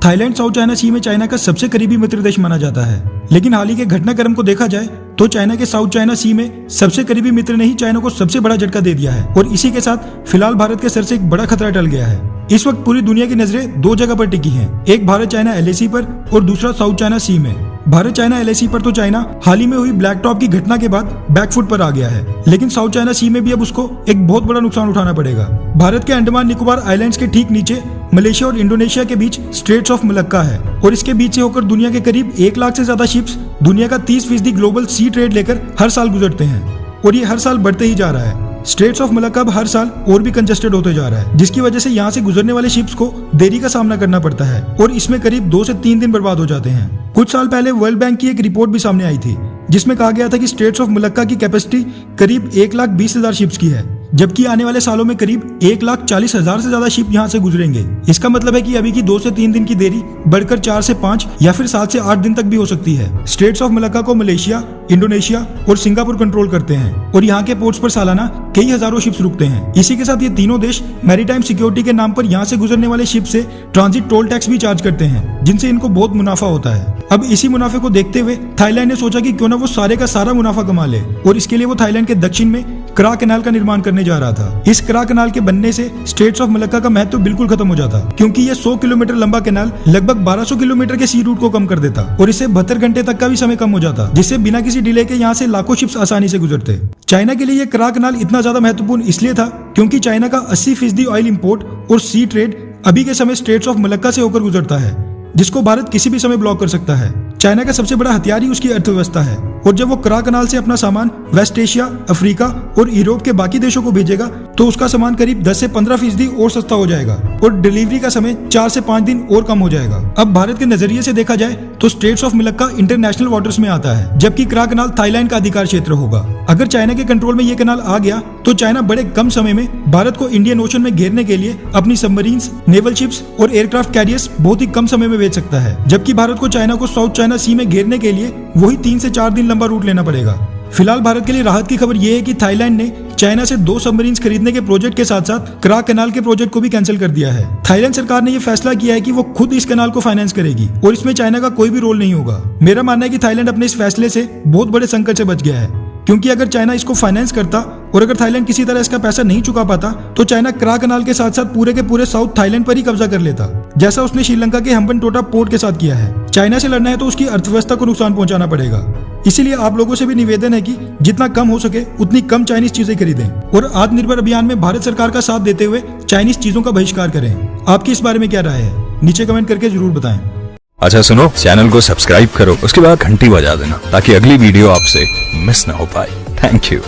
Thailand south China सी में China का सबसे करीबी मित्र देश माना जाता है, लेकिन हाल ही के घटनाक्रम को देखा जाए तो चाइना के साउथ चाइना सी में सबसे करीबी मित्र ने ही चाइना को सबसे बड़ा झटका दे दिया है और इसी के साथ फिलहाल भारत के सर से एक बड़ा खतरा टल गया है। इस वक्त पूरी दुनिया की नजरें दो जगह पर टिकी हैं, एक भारत चाइना LAC पर और दूसरा साउथ चाइना सी में। भारत चाइना LAC पर तो चाइना हाल ही में हुई ब्लैक टॉप की घटना के बाद बैकफुट पर आ गया है, लेकिन साउथ चाइना सी में भी अब उसको एक बहुत बड़ा नुकसान उठाना पड़ेगा। भारत के अंडमान निकोबार आइलैंड्स के ठीक नीचे मलेशिया और इंडोनेशिया के बीच स्ट्रेट्स ऑफ मलक्का है और इसके बीच से होकर दुनिया के करीब 1 लाख से ज्यादा शिप्स दुनिया का 30% ग्लोबल सी ट्रेड लेकर हर साल गुजरते हैं और ये हर साल बढ़ते ही जा रहा है। स्ट्रेट्स ऑफ मलक्का अब हर साल और भी कंजेस्टेड होते जा रहा है, जिसकी वजह से यहाँ से गुजरने वाले शिप्स को देरी का सामना करना पड़ता है और इसमें करीब 2 से 3 दिन बर्बाद हो जाते हैं। कुछ साल पहले वर्ल्ड बैंक की एक रिपोर्ट भी सामने आई थी जिसमें कहा गया था कि स्ट्रेट्स ऑफ मलक्का की कैपेसिटी करीब 1,20,000 शिप्स की है, जबकि आने वाले सालों में करीब 1,40,000 से ज्यादा शिप यहाँ से गुजरेंगे। इसका मतलब है कि अभी की 2 से 3 दिन की देरी बढ़कर 4 से 5 या फिर 7 से 8 दिन तक भी हो सकती है। स्ट्रेट्स ऑफ मलक्का को मलेशिया, इंडोनेशिया और सिंगापुर कंट्रोल करते हैं और यहाँ के पोर्ट्स पर सालाना कई हजारों शिप्स रुकते हैं। इसी के साथ ये तीनों देश मैरीटाइम सिक्योरिटी के नाम पर यहाँ से गुजरने वाले शिप से ट्रांजिट टोल टैक्स भी चार्ज करते हैं, जिनसे इनको बहुत मुनाफा होता है। अब इसी मुनाफे को देखते हुए थाईलैंड ने सोचा कि क्यों ना वो सारे का सारा मुनाफा कमा ले और इसके लिए वो थाईलैंड के दक्षिण में क्रा कैनाल का निर्माण करने जा रहा था। इस क्रा कैनाल के बनने से स्ट्रेट्स ऑफ मलक्का का महत्व बिल्कुल खत्म हो जाता, क्योंकि ये 100 किलोमीटर लंबा कैनाल लगभग 1200 किलोमीटर के सी रूट को कम कर देता और इससे 72 घंटे तक का भी समय कम हो जाता, जिससे बिना किसी डिले के यहाँ से लाखों शिप्स आसानी से गुजरते। चाइना के लिए ये क्रा कैनाल इतना ज्यादा महत्वपूर्ण इसलिए था क्योंकि चाइना का 80% ऑयल इंपोर्ट और सी ट्रेड अभी के समय स्ट्रेट्स ऑफ मलक्का से होकर गुजरता है, जिसको भारत किसी भी समय ब्लॉक कर सकता है। चाइना का सबसे बड़ा हथियार ही उसकी अर्थव्यवस्था है और जब वो क्रा कैनाल से अपना सामान वेस्ट एशिया, अफ्रीका और यूरोप के बाकी देशों को भेजेगा तो उसका सामान करीब 10 से 15% और सस्ता हो जाएगा और डिलीवरी का समय 4 से 5 दिन और कम हो जाएगा। अब भारत के नजरिए से देखा जाए तो straits of Malacca international waters में आता है, जबकि क्रा कैनाल थाईलैंड का अधिकार क्षेत्र होगा। अगर चाइना के कंट्रोल में ये कैनाल आ गया तो चाइना बड़े कम समय में भारत को इंडियन ओशन में घेरने के लिए अपनी सबमरीन्स, नेवल शिप्स और एयरक्राफ्ट कैरियर्स बहुत ही कम समय में भेज सकता है, जबकि भारत को चाइना को साउथ चाइना सी में घेरने के लिए वही 3 से 4 दिन लंबा रूट लेना पड़ेगा। फिलहाल भारत के लिए राहत की खबर यह है कि थाईलैंड ने चाइना से 2 सबमरीन्स खरीदने के प्रोजेक्ट के साथ साथ क्रा कैनाल के प्रोजेक्ट को भी कैंसिल कर दिया है। थाईलैंड सरकार ने यह फैसला किया है कि वो खुद इस कैनाल को फाइनेंस करेगी और इसमें चाइना का कोई भी रोल नहीं होगा। मेरा मानना है कि थाईलैंड अपने इस फैसले से बहुत बड़े संकट से बच गया है, क्योंकि अगर चाइना इसको फाइनेंस करता और अगर थाईलैंड किसी तरह इसका पैसा नहीं चुका पाता तो चाइना क्रा कैनाल के साथ साथ पूरे के पूरे साउथ थाईलैंड पर ही कब्जा कर लेता, जैसा उसने श्रीलंका के हम्बनटोटा पोर्ट के साथ किया है। चाइना से लड़ना है तो उसकी अर्थव्यवस्था को नुकसान पहुंचाना पड़ेगा। इसीलिए आप लोगों से भी निवेदन है कि जितना कम हो सके उतनी कम चाइनीज चीजें खरीदें और आत्मनिर्भर अभियान में भारत सरकार का साथ देते हुए चाइनीज चीजों का बहिष्कार करें। आपकी इस बारे में क्या राय है, नीचे कमेंट करके जरूर बताएं। अच्छा सुनो, चैनल को सब्सक्राइब करो, उसके बाद घंटी बजा देना ताकि अगली वीडियो आपसे मिस ना हो पाए। Thank you.